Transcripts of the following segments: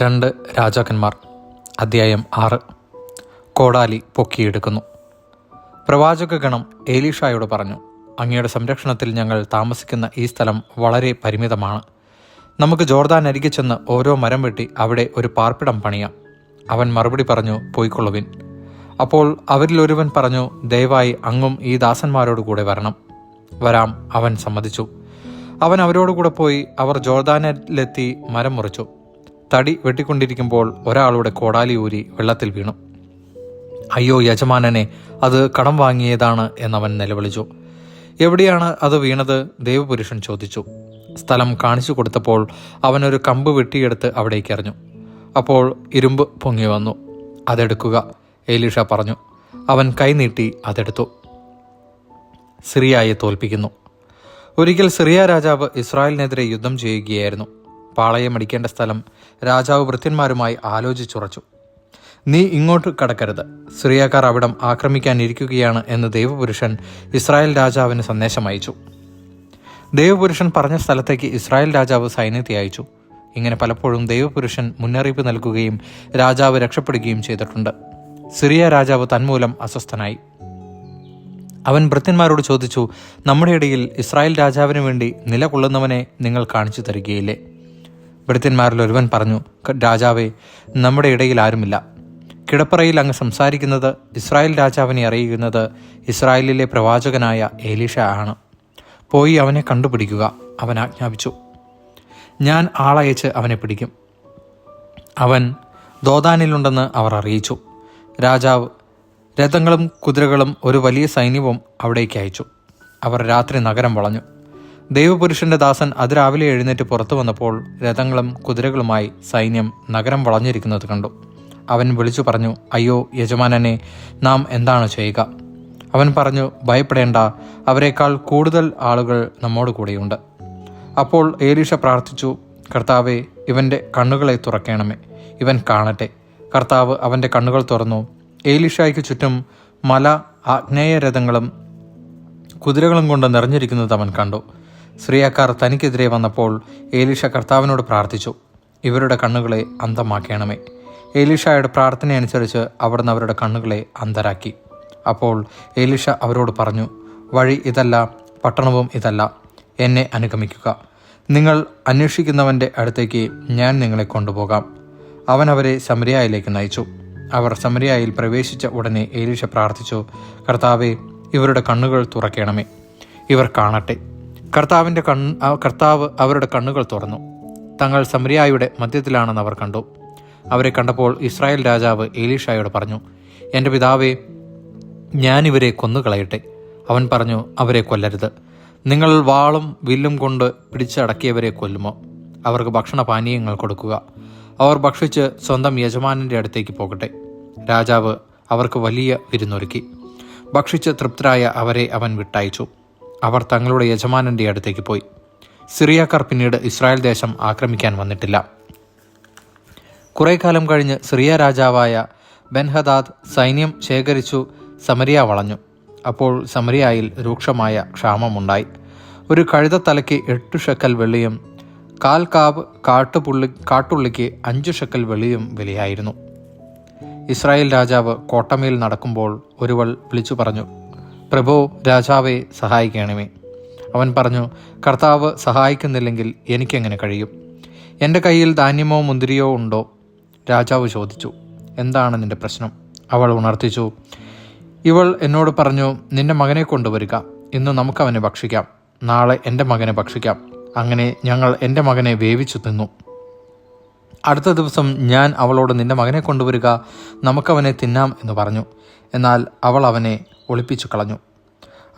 2 രാജാക്കന്മാർ അധ്യായം 6. കോടാലി പൊക്കിയെടുക്കുന്നു. പ്രവാചകഗണം ഏലീഷായോട് പറഞ്ഞു, അങ്ങയുടെ സംരക്ഷണത്തിൽ ഞങ്ങൾ താമസിക്കുന്ന ഈ സ്ഥലം വളരെ പരിമിതമാണ്. നമുക്ക് ജോർദാൻ അരികെ ചെന്ന് ഓരോ മരം വെട്ടി അവിടെ ഒരു പാർപ്പിടം പണിയാം. അവൻ മറുപടി പറഞ്ഞു, പോയിക്കൊള്ളുവിൻ. അപ്പോൾ അവരിലൊരുവൻ പറഞ്ഞു, ദയവായി അങ്ങും ഈ ദാസന്മാരോടുകൂടെ വരണം. വരാം, അവൻ സമ്മതിച്ചു. അവൻ അവരോടുകൂടെ പോയി. അവർ ജോർദാനിലെത്തി മരം മുറിച്ചു. തടി വെട്ടിക്കൊണ്ടിരിക്കുമ്പോൾ ഒരാളുടെ കോടാലി ഊരി വെള്ളത്തിൽ വീണു. അയ്യോ യജമാനനെ, അത് കടം വാങ്ങിയതാണ് എന്നവൻ നിലവിളിച്ചു. എവിടെയാണ് അത് വീണത്? ദേവപുരുഷൻ ചോദിച്ചു. സ്ഥലം കാണിച്ചു കൊടുത്തപ്പോൾ അവനൊരു കമ്പ് വെട്ടിയെടുത്ത് അവിടേക്ക് എറിഞ്ഞു. അപ്പോൾ ഇരുമ്പ് പൊങ്ങി വന്നു. അതെടുക്കുക, ഏലീഷ പറഞ്ഞു. അവൻ കൈനീട്ടി അതെടുത്തു. സിറിയയെ തോൽപ്പിക്കുന്നു. ഒരിക്കൽ സിറിയ രാജാവ് ഇസ്രായേലിനെതിരെ യുദ്ധം ചെയ്യുകയായിരുന്നു. പാളയമടിക്കേണ്ട സ്ഥലം രാജാവ് ഭൃത്യന്മാരുമായി ആലോചിച്ചുറച്ചു. നീ ഇങ്ങോട്ട് കടക്കരുത്, സിറിയക്കാർ അവിടം ആക്രമിക്കാനിരിക്കുകയാണ് എന്ന് ദേവപുരുഷൻ ഇസ്രായേൽ രാജാവിന് സന്ദേശം അയച്ചു. ദേവപുരുഷൻ പറഞ്ഞ സ്ഥലത്തേക്ക് ഇസ്രായേൽ രാജാവ് സൈന്യത്തെ അയച്ചു. ഇങ്ങനെ പലപ്പോഴും ദേവപുരുഷൻ മുന്നറിയിപ്പ് നൽകുകയും രാജാവ് രക്ഷപ്പെടുകയും ചെയ്തിട്ടുണ്ട്. സിറിയ രാജാവ് തന്മൂലം അസ്വസ്ഥനായി. അവൻ ഭൃത്യന്മാരോട് ചോദിച്ചു, നമ്മുടെ ഇടയിൽ ഇസ്രായേൽ രാജാവിന് വേണ്ടി നിലകൊള്ളുന്നവനെ നിങ്ങൾ കാണിച്ചു തരികയില്ലേ? ഭൃത്യന്മാരിൽ ഒരുവൻ പറഞ്ഞു, രാജാവേ, നമ്മുടെ ഇടയിൽ ആരുമില്ല. കിടപ്പറയിൽ അങ്ങ് സംസാരിക്കുന്നത് ഇസ്രായേൽ രാജാവിനെ അറിയുന്നത് ഇസ്രായേലിലെ പ്രവാചകനായ ഏലീഷ ആണ്. പോയി അവനെ കണ്ടുപിടിക്കുക, അവൻ ആജ്ഞാപിച്ചു. ഞാൻ ആളയച്ച് അവനെ പിടിക്കും. അവൻ ദോദാനിലുണ്ടെന്ന് അവർ അറിയിച്ചു. രാജാവ് രഥങ്ങളും കുതിരകളും ഒരു വലിയ സൈന്യവും അവിടേക്ക് അയച്ചു. അവർ രാത്രി നഗരം വളഞ്ഞു. ദേവപുരുഷന്റെ ദാസൻ അതിരാവിലെ എഴുന്നേറ്റ് പുറത്തു വന്നപ്പോൾ രഥങ്ങളും കുതിരകളുമായി സൈന്യം നഗരം വളഞ്ഞിരിക്കുന്നത് കണ്ടു. അവൻ വിളിച്ചു പറഞ്ഞു, അയ്യോ യജമാനനെ, നാം എന്താണ് ചെയ്യുക? അവൻ പറഞ്ഞു, ഭയപ്പെടേണ്ട, അവരെക്കാൾ കൂടുതൽ ആളുകൾ നമ്മോട് കൂടെയുണ്ട്. അപ്പോൾ ഏലീഷ പ്രാർത്ഥിച്ചു, കർത്താവെ, ഇവൻ്റെ കണ്ണുകളെ തുറക്കണമേ, ഇവൻ കാണട്ടെ. കർത്താവ് അവൻ്റെ കണ്ണുകൾ തുറന്നു. ഏലീഷായ്ക്ക് ചുറ്റും മല ആഗ്നേയ രഥങ്ങളും കുതിരകളും കൊണ്ട് നിറഞ്ഞിരിക്കുന്നത് അവൻ കണ്ടു. സിറിയക്കാർ തനിക്കെതിരെ വന്നപ്പോൾ ഏലീഷ കർത്താവിനോട് പ്രാർത്ഥിച്ചു, ഇവരുടെ കണ്ണുകളെ അന്ധമാക്കണമേ. ഏലീഷായുടെ പ്രാർത്ഥനയനുസരിച്ച് അവിടുന്ന് അവരുടെ കണ്ണുകളെ അന്ധരാക്കി. അപ്പോൾ ഏലീഷ അവരോട് പറഞ്ഞു, വഴി ഇതല്ല, പട്ടണവും ഇതല്ല. എന്നെ അനുഗമിക്കുക. നിങ്ങൾ അന്വേഷിക്കുന്നവൻ്റെ അടുത്തേക്ക് ഞാൻ നിങ്ങളെ കൊണ്ടുപോകാം. അവൻ അവരെ സമരിയയിലേക്ക് നയിച്ചു. അവർ സമരിയയിൽ പ്രവേശിച്ച ഉടനെ ഏലീഷ പ്രാർത്ഥിച്ചു, കർത്താവെ, ഇവരുടെ കണ്ണുകൾ തുറക്കണമേ, ഇവർ കാണട്ടെ. കർത്താവ് അവരുടെ കണ്ണുകൾ തുറന്നു. തങ്ങൾ സമരിയയുടെ മധ്യത്തിലാണെന്ന് അവർ കണ്ടു. അവരെ കണ്ടപ്പോൾ ഇസ്രായേൽ രാജാവ് ഏലീഷായോട് പറഞ്ഞു, എൻ്റെ പിതാവേ, ഞാനിവരെ കൊന്നുകളയട്ടെ. അവൻ പറഞ്ഞു, അവരെ കൊല്ലരുത്. നിങ്ങൾ വാളും വില്ലും കൊണ്ട് പിടിച്ചടക്കിയവരെ കൊല്ലുമോ? അവർക്ക് ഭക്ഷണപാനീയങ്ങൾ കൊടുക്കുക. അവർ ഭക്ഷിച്ച് സ്വന്തം യജമാനൻ്റെ അടുത്തേക്ക് പോകട്ടെ. രാജാവ് അവർക്ക് വലിയ വിരുന്നൊരുക്കി. ഭക്ഷിച്ച് തൃപ്തരായ അവരെ അവൻ വിട്ടയച്ചു. അവർ തങ്ങളുടെ യജമാനൻ്റെ അടുത്തേക്ക് പോയി. സിറിയക്കാർ പിന്നീട് ഇസ്രായേൽ ദേശം ആക്രമിക്കാൻ വന്നിട്ടില്ല. കുറേ കാലം കഴിഞ്ഞ് സിറിയ രാജാവായ ബെൻഹദാദ് സൈന്യം ശേഖരിച്ചു സമരിയ വളഞ്ഞു. അപ്പോൾ സമരിയയിൽ രൂക്ഷമായ ക്ഷാമമുണ്ടായി. ഒരു കഴുതത്തലയ്ക്ക് 8 ഷെക്കൽ വെള്ളിയും 1/4 കാബ് കാട്ടുള്ളിക്ക് 5 ഷെക്കൽ വെള്ളിയും വിലയായിരുന്നു. ഇസ്രായേൽ രാജാവ് കോട്ടമേൽ നടക്കുമ്പോൾ ഒരുവൾ വിളിച്ചു പറഞ്ഞു, പ്രഭോ, രാജാവെ, സഹായിക്കണമേ. അവൻ പറഞ്ഞു, കർത്താവ് സഹായിക്കുന്നില്ലെങ്കിൽ എനിക്കെങ്ങനെ കഴിയും? എൻ്റെ കയ്യിൽ ധാന്യമോ മുന്തിരിയോ ഉണ്ടോ? രാജാവ് ചോദിച്ചു, എന്താണ് നിന്റെ പ്രശ്നം? അവൾ ഉണർത്തിച്ചു, ഇവൾ എന്നോട് പറഞ്ഞു, നിന്റെ മകനെ കൊണ്ടുവരിക, ഇന്ന് നമുക്കവനെ ഭക്ഷിക്കാം, നാളെ എൻ്റെ മകനെ ഭക്ഷിക്കാം. അങ്ങനെ ഞങ്ങൾ എൻ്റെ മകനെ വേവിച്ചു തിന്നു. അടുത്ത ദിവസം ഞാൻ അവളോട്, നിന്റെ മകനെ കൊണ്ടുവരിക, നമുക്കവനെ തിന്നാം എന്ന് പറഞ്ഞു. എന്നാൽ അവൾ അവനെ ഒളിപ്പിച്ചു കളഞ്ഞു.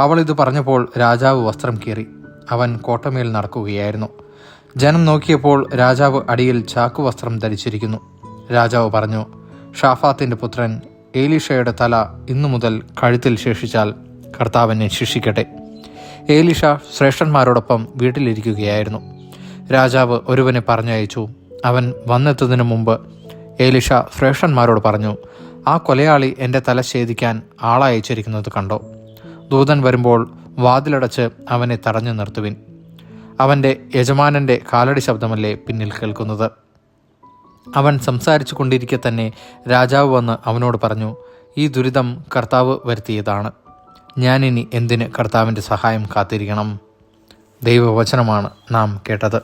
അവൾ ഇത് പറഞ്ഞപ്പോൾ രാജാവ് വസ്ത്രം കീറി. അവൻ കോട്ടമേൽ നടക്കുകയായിരുന്നു. ജനം നോക്കിയപ്പോൾ രാജാവ് അടിയിൽ ചാക്കുവസ്ത്രം ധരിച്ചിരിക്കുന്നു. രാജാവ് പറഞ്ഞു, ഷാഫാത്തിൻ്റെ പുത്രൻ ഏലീഷയുടെ തല ഇന്നു മുതൽ കഴുത്തിൽ ശേഷിച്ചാൽ കർത്താവിനെ ശിക്ഷിക്കട്ടെ. ഏലീഷ ശ്രേഷ്ഠന്മാരോടൊപ്പം വീട്ടിലിരിക്കുകയായിരുന്നു. രാജാവ് ഒരുവനെ പറഞ്ഞയച്ചു. അവൻ വന്നെത്തുന്നതിന് മുമ്പ് ഏലീഷ ശ്രേഷ്ഠന്മാരോട് പറഞ്ഞു, ആ കൊലയാളി എൻ്റെ തല ഛേദിക്കാൻ ആളയച്ചിരിക്കുന്നത് കണ്ടോ? ദൂതൻ വരുമ്പോൾ വാതിലടച്ച് അവനെ തടഞ്ഞു നിർത്തുവിൻ. അവൻ്റെ യജമാനൻ്റെ കാലടി ശബ്ദമല്ലേ പിന്നിൽ കേൾക്കുന്നത്. അവൻ സംസാരിച്ചു കൊണ്ടിരിക്കെ തന്നെ രാജാവ് വന്ന് അവനോട് പറഞ്ഞു, ഈ ദുരിതം കർത്താവ് വരുത്തിയതാണ്. ഞാനിനി എന്തിന് കർത്താവിൻ്റെ സഹായം കാത്തിരിക്കണം? ദൈവവചനമാണ് നാം കേട്ടത്.